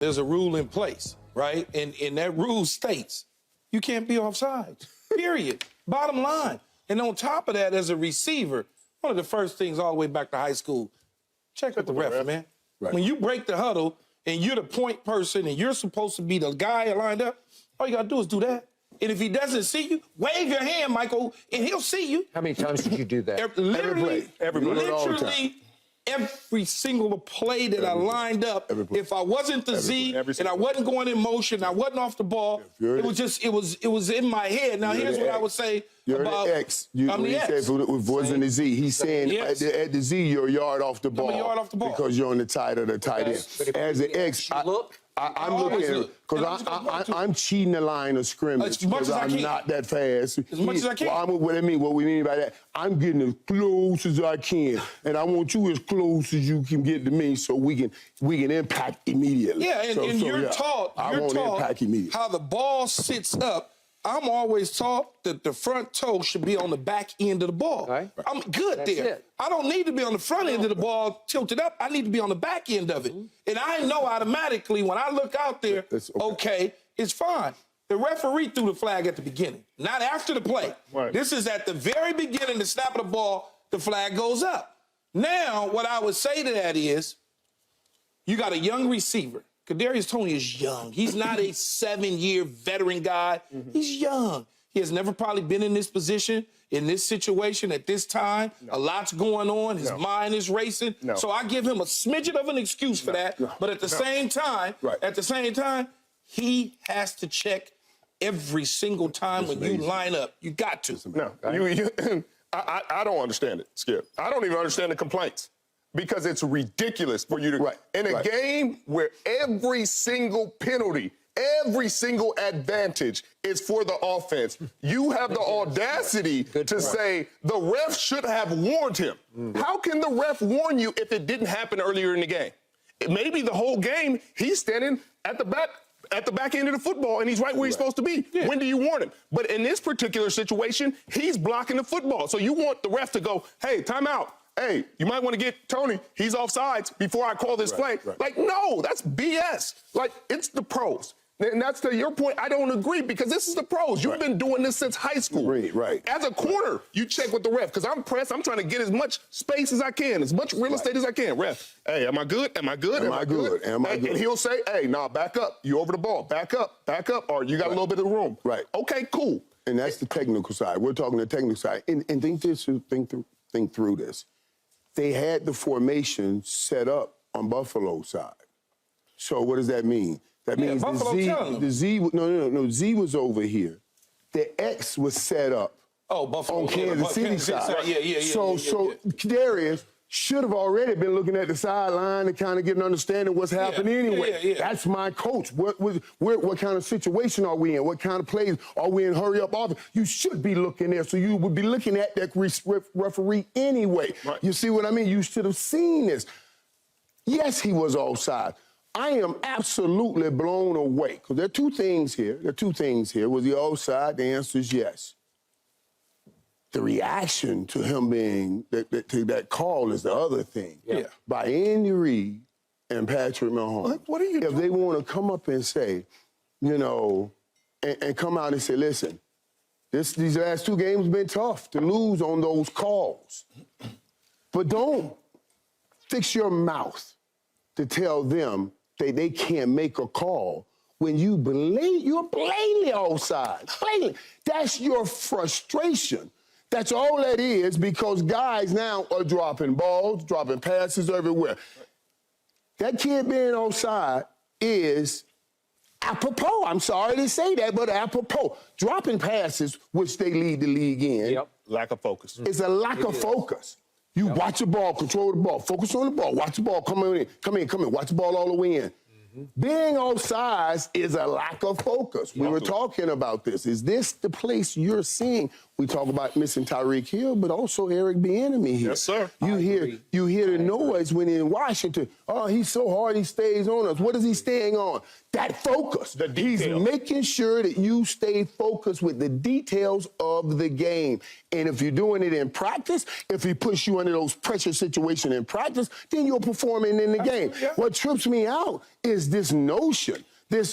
there's a rule in place, right? And that rule states you can't be offside, period. Bottom line. And on top of that, as a receiver, one of the first things all the way back to high school, check with the ref, man. Right. When you break the huddle and you're the point person and you're supposed to be the guy lined up, all you got to do is do that. And if he doesn't see you, wave your hand, Michael, and he'll see you. How many times did you do that? Literally, every single play that I lined up, if I wasn't the Z and I wasn't going in motion, I wasn't off the ball, it was in my head. Now, here's what I would say about the X. I'm the X. Wasn't the Z. He's saying at the Z, you're a yard off the ball. I'm a yard off the ball. Because you're on the tight of the tight end. As an X, I'm looking at it because I'm cheating the line of scrimmage because I'm not that fast. As much as I can. What we mean by that, I'm getting as close as I can, and I want you as close as you can get to me, so we can impact immediately. Yeah, and you're taught how the ball sits up. I'm always taught that the front toe should be on the back end of the ball. Right. I'm good there. I don't need to be on the front end of the ball tilted up. I need to be on the back end of it. And I know automatically when I look out there, okay, it's fine. The referee threw the flag at the beginning, not after the play. Right. This is at the very beginning, the snap of the ball, the flag goes up. Now, what I would say to that is, you got a young receiver. Kadarius Toney is young. He's not a 7-year veteran guy. He's young. He has never probably been in this position, in this situation at this time. A lot's going on. His mind is racing. So I give him a smidgen of an excuse for that. But at the same time, he has to check every single time when you line up. You got to. I don't understand it, Skip. I don't even understand the complaints. Because it's ridiculous for you to... In a game where every single penalty, every single advantage is for the offense, you have the audacity to say the ref should have warned him. How can the ref warn you if it didn't happen earlier in the game? Maybe the whole game, he's standing at the back end of the football, and he's right where he's supposed to be. When do you warn him? But in this particular situation, he's blocking the football. So you want the ref to go, hey, timeout. Hey, you might want to get Toney. He's offsides before I call this play. Like, no, that's BS. Like, it's the pros. And that's to your point. I don't agree because this is the pros. You've been doing this since high school. As a corner, you check with the ref because I'm pressed. I'm trying to get as much space as I can, as much real estate as I can. Ref, hey, am I good? Am I good? Am I good? Am I good? And he'll say, hey, nah, back up. You over the ball. Back up. Back up. Or you got a little bit of room. Okay, cool. And that's the technical side. We're talking the technical side. And think through this. They had the formation set up on Buffalo's side. So what does that mean? That means Z was over here. The X was set up on Kansas City side. So Kadarius should have already been looking at the sideline to kind of get an understanding of what's happening anyway. That's my coach. What kind of situation are we in? What kind of plays are we in? Hurry up offense. You should be looking there. So you would be looking at that referee anyway. You see what I mean? You should have seen this. Yes, he was offside. I am absolutely blown away because there are two things here. Was he offside? The answer is yes. The reaction to him being to that call is the other thing. By Andy Reid and Patrick Mahomes. What are you doing? If they want to come up and say, you know, and come out and say, listen, these last 2 games have been tough to lose on those calls. But don't fix your mouth to tell them that they can't make a call when you're blatantly offside. Blatantly. That's your frustration. That's all that is because guys now are dropping balls, dropping passes everywhere. That kid being offside is apropos. I'm sorry to say that, but apropos. Dropping passes, which they lead the league in. Lack of focus. It's a lack of focus. You watch the ball, control the ball, focus on the ball, watch the ball, come in, watch the ball all the way in. Being offsides is a lack of focus. We were talking about this. Is this the place you're seeing? We talk about missing Tyreek Hill, but also Eric Bieniemy here. Yes, sir. You hear the noise when in Washington. Oh, he's so hard, he stays on us. What is he staying on? That focus. He's making sure that you stay focused with the details of the game. And if you're doing it in practice, if he puts you under those pressure situations in practice, then you're performing in the game. What trips me out is is this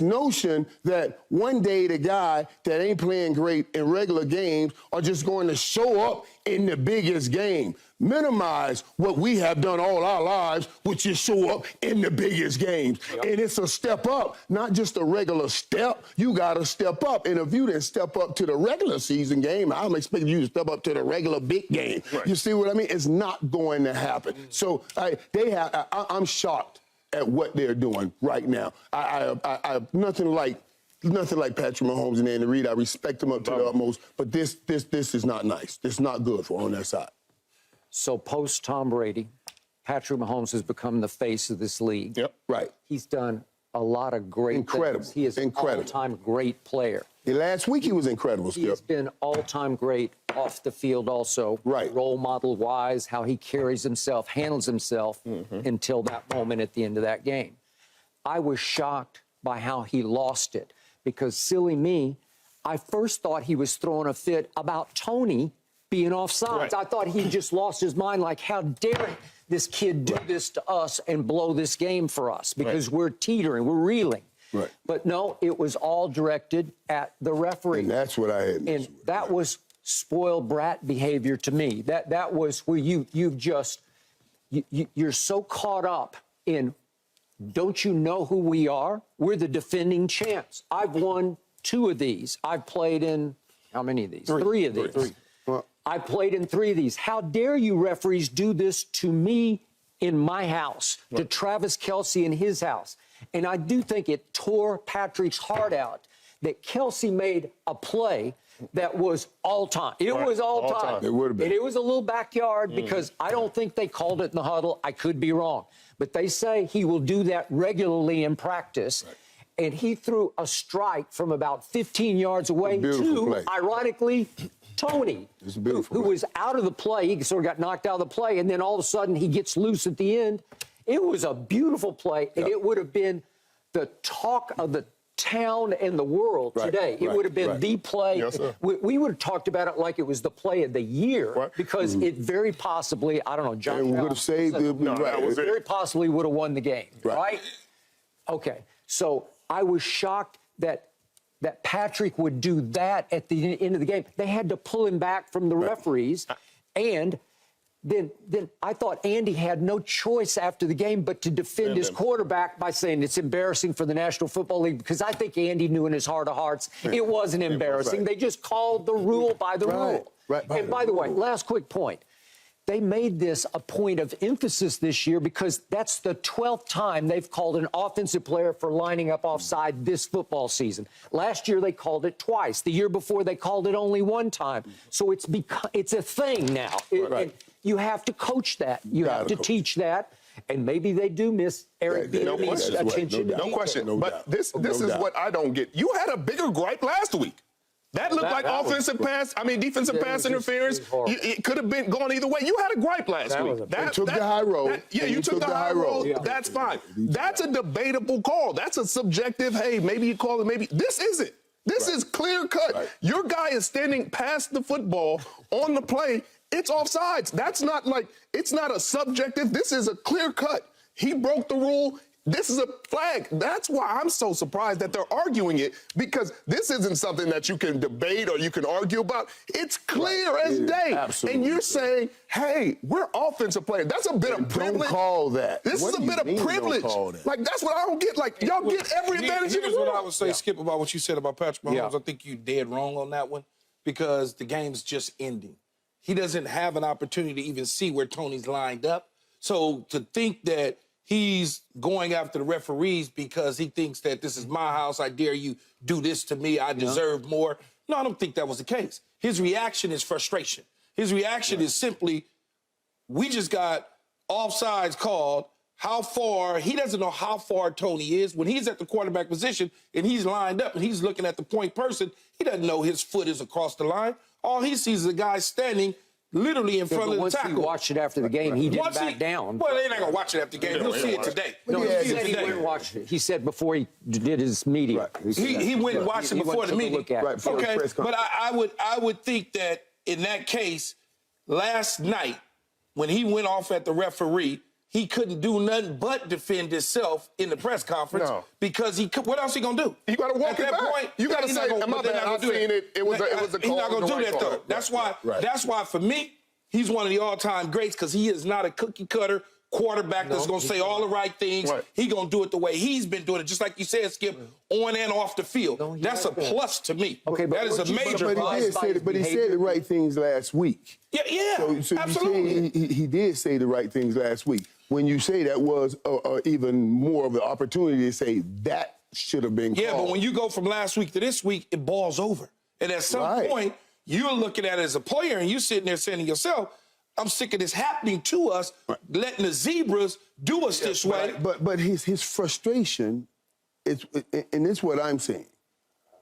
notion that one day the guy that ain't playing great in regular games are just going to show up in the biggest game. Minimize what we have done all our lives, which is show up in the biggest games. Yep. And it's a step up, not just a regular step. You got to step up. And if you didn't step up to the regular season game, I'm expecting you to step up to the regular big game. Right. You see what I mean? It's not going to happen. So I'm shocked at what they're doing right now. I nothing like Patrick Mahomes and Andy Reid. I respect them up to the utmost, but this is not nice. This is not good for on their side. So post Tom Brady, Patrick Mahomes has become the face of this league. Yep. Right. He's done a lot of great things. He is an all-time great player. Last week he was incredible, Skip. He has been all-time great off the field also. Right. Role model-wise, how he carries himself, handles himself until that moment at the end of that game. I was shocked by how he lost it because, silly me, I first thought he was throwing a fit about Toney being offsides. Right. I thought he just lost his mind, like, how dare this kid do this to us and blow this game for us because we're teetering, we're reeling. Right. But no, it was all directed at the referee. And that's what I had. And that was spoiled brat behavior to me. That was where you're so caught up in, don't you know who we are? We're the defending champs. I've won 2 of these. I've played in, how many of these? 3 of these. 3. I played in 3 of these. How dare you referees do this to me in my house, to Travis Kelce in his house? And I do think it tore Patrick's heart out that Kelce made a play that was all time. It was all time. It would have been. And it was a little backyard because I don't think they called it in the huddle. I could be wrong. But they say he will do that regularly in practice. Right. And he threw a strike from about 15 yards away to, ironically, Toney, who was out of the play. He sort of got knocked out of the play, and then all of a sudden he gets loose at the end. It was a beautiful play, and it would have been the talk of the town and the world today. It would have been the play. Yes, sir. We would have talked about it like it was the play of the year because it very possibly, I don't know, John would have saved it. Very possibly would have won the game, right? Okay, so I was shocked that Patrick would do that at the end of the game. They had to pull him back from the referees, and then I thought Andy had no choice after the game but to defend his quarterback by saying it's embarrassing for the National Football League, because I think Andy knew in his heart of hearts it wasn't embarrassing. They just called the rule by the rule. And by the way, last quick point. They made this a point of emphasis this year because that's the 12th time they've called an offensive player for lining up offside this football season. Last year, they called it twice. The year before, they called it only 1 time. So it's a thing now. And you have to coach that. You have to teach that. And maybe they do miss Eric Bieniemy's attention. No question. But this is what I don't get. You had a bigger gripe last week. That looked like defensive pass interference. It could have been going either way. You had a gripe last week. You took the high road. You took the high road. That's fine. That's a debatable call. That's a subjective, hey, maybe you call it, maybe. This isn't. This is clear cut. Your guy is standing past the football on the play. It's offsides. That's not like, it's not a subjective. This is a clear cut. He broke the rule. This is a flag. That's why I'm so surprised that they're arguing it, because this isn't something that you can debate or you can argue about. It's clear as day. Absolutely. And you're saying, hey, we're offensive players. That's a bit of privilege. Don't call that. This is a bit of privilege. Like, that's what I don't get. Like, y'all get every advantage in the world. Here's what I would say, Skip, about what you said about Patrick Mahomes. I think you're dead wrong on that one, because the game's just ending. He doesn't have an opportunity to even see where Toney's lined up. So to think that he's going after the referees because he thinks that this is my house, I dare you do this to me, I deserve more. No, I don't think that was the case. His reaction is frustration. His reaction is simply, we just got offsides called. How far, he doesn't know how far Toney is. When he's at the quarterback position and he's lined up and he's looking at the point person, he doesn't know his foot is across the line. All he sees is a guy standing literally in front of the tackle. Once he watched it after the game, he didn't back down. Well, they're not going to watch it after the game. He'll see it today. No, he said he went and watched it. He said before he did his meeting. He went and watched it before the meeting. Okay, but I would think that in that case, last night, when he went off at the referee, he couldn't do nothing but defend himself in the press conference because what else he gonna do? You got to walk it back. Point, you got to say, my bad, I've seen it. It was a call. He's not gonna do that though. That's why for me, he's one of the all-time greats because he is not a cookie cutter quarterback that's going to say all the right things. He's going to do it the way he's been doing it, just like you said, Skip, on and off the field. That's a plus to me. Okay, but that is a major plus. But he said the right things last week. Yeah, so absolutely. He did say the right things last week. When you say that was even more of an opportunity to say that should have been called. Yeah, but when you go from last week to this week, it balls over. And at some point, you're looking at it as a player and you're sitting there saying to yourself, I'm sick of this happening to us, letting the zebras do us this way. But his frustration, and it's what I'm saying.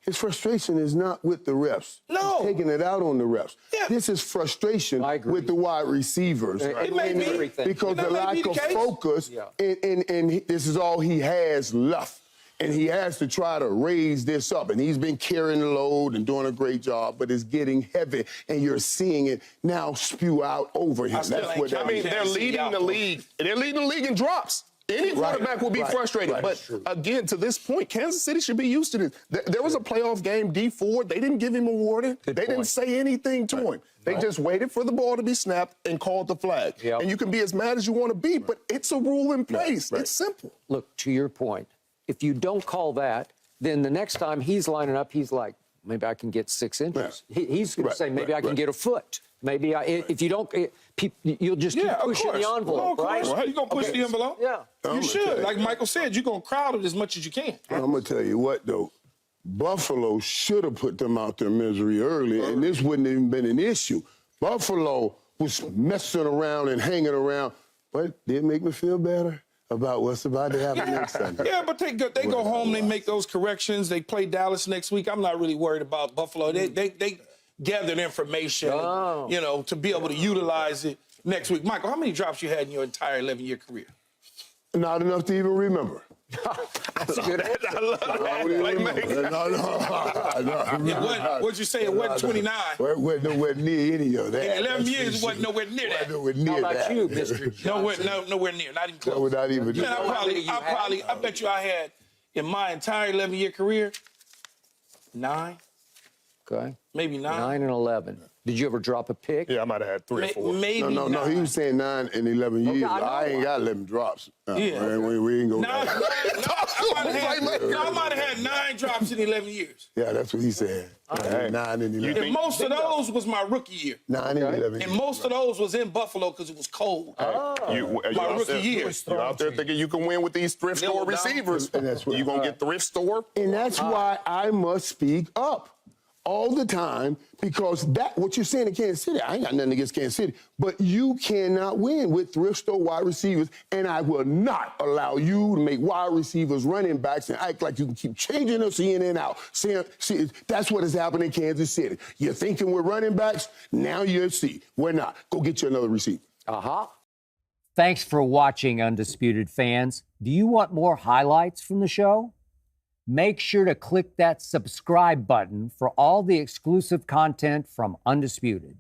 His frustration is not with the refs. No. He's taking it out on the refs. Yeah. This is frustration with the wide receivers. It may be. Because the lack of focus, and this is all he has left. And he has to try to raise this up. And he's been carrying the load and doing a great job, but it's getting heavy. And you're seeing it now spew out over him. I mean, they're leading the league. They're leading the league in drops. Any quarterback will be frustrated. But again, to this point, Kansas City should be used to this. There was a playoff game, D4. They didn't give him a warning. They didn't say anything to him. They just waited for the ball to be snapped and called the flag. And you can be as mad as you want to be, but it's a rule in place. It's simple. Look, to your point, if you don't call that, then the next time he's lining up, he's like, maybe I can get 6 inches. He's going to say, maybe I can get a foot. Maybe if you don't, you'll just keep pushing the envelope, right? You're going to push the envelope? Yeah. You should. Like Michael said, you're going to crowd it as much as you can. I'm going to tell you what, though. Buffalo should have put them out their misery early, and this wouldn't have even been an issue. Buffalo was messing around and hanging around, but it did make me feel better about what's about to happen next Sunday. Yeah, but they go home, they make those corrections. They play Dallas next week. I'm not really worried about Buffalo. They gathered information, to be able to utilize it next week. Michael, how many drops you had in your entire 11-year career? Not enough to even remember. That's a good answer. I love that. What'd you say? It wasn't 29. It wasn't nowhere near any of that. In 11 years, it wasn't nowhere near that. Nowhere near How about that. you, Mr. Johnson? Nowhere near. Not even close. No, not even. Man, I bet you I had, in my entire 11-year career, 9. Okay. Maybe 9. 9 and 11. Did you ever drop a pick? Yeah, I might have had 3 or 4. Maybe No, he was saying 9 and 11 years. I ain't got 11 drops. Man, we ain't go I might have had 9 drops in 11 years. Yeah, that's what he said. 9 and 11. And most of those was my rookie year. 9 and 11. And most of those was in Buffalo because it was cold. My rookie year. You're out there thinking you can win with these thrift store receivers. And that's what you're going to get thrift store. And that's why I must speak up all the time, because what you're saying in Kansas City, I ain't got nothing against Kansas City, but you cannot win with thrift store wide receivers, and I will not allow you to make wide receivers running backs and act like you can keep changing us in and out. See, that's what has happened in Kansas City. You're thinking we're running backs, now you see. We're not. Go get you another receiver. Thanks for watching, Undisputed fans. Do you want more highlights from the show? Make sure to click that subscribe button for all the exclusive content from Undisputed.